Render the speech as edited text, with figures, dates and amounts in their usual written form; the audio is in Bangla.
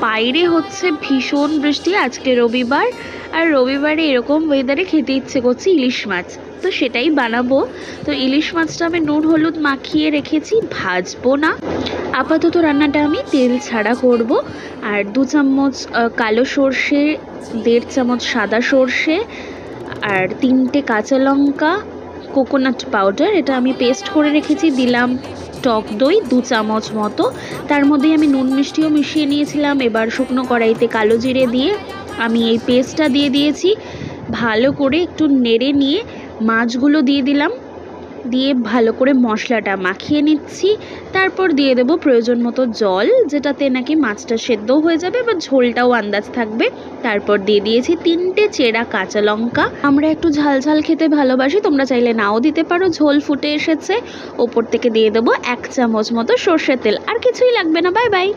বাইরে হচ্ছে ভীষণ বৃষ্টি, আজকে রবিবার, আর রবিবারে এরকম ওয়েদারে খেতে ইচ্ছে করছে ইলিশ মাছ, তো সেটাই বানাবো। তো ইলিশ মাছটা আমি নুন হলুদ মাখিয়ে রেখেছি, ভাজবো না। আপাতত রান্নাটা আমি তেল ছাড়া করব। আর 2 চামচ কালো সর্ষে, 1.5 চামচ সাদা সর্ষে, আর 3টে কাঁচা লঙ্কা, কোকোনাট পাউডার, এটা আমি পেস্ট করে রেখেছি। দিলাম টক দই 2 চামচ মতো, তার মধ্যেই আমি নুন মিষ্টিও মিশিয়ে নিয়েছিলাম। এবার শুকনো কড়াইতে কালো জিরে দিয়ে আমি এই পেস্টটা দিয়ে দিয়েছি। ভালো করে একটু নেড়ে নিয়ে মাছগুলো দিয়ে দিলাম, দিয়ে ভালো করে মশলাটা মাখিয়ে নিচ্ছি। তারপর দিয়ে দেবো প্রয়োজন মতো জল, যেটাতে নাকি মাছটা সেদ্ধও হয়ে যাবে বা ঝোলটাও আন্দাজ থাকবে। তারপর দিয়ে দিয়েছি 3টে চেরা কাঁচা লঙ্কা। আমরা একটু ঝাল ঝাল খেতে ভালোবাসি, তোমরা চাইলে নাও দিতে পারো। ঝোল ফুটে এসেছে, ওপর থেকে দিয়ে দেবো 1 চামচ মতো সর্ষের তেল। আর কিছুই লাগবে না। Bye bye.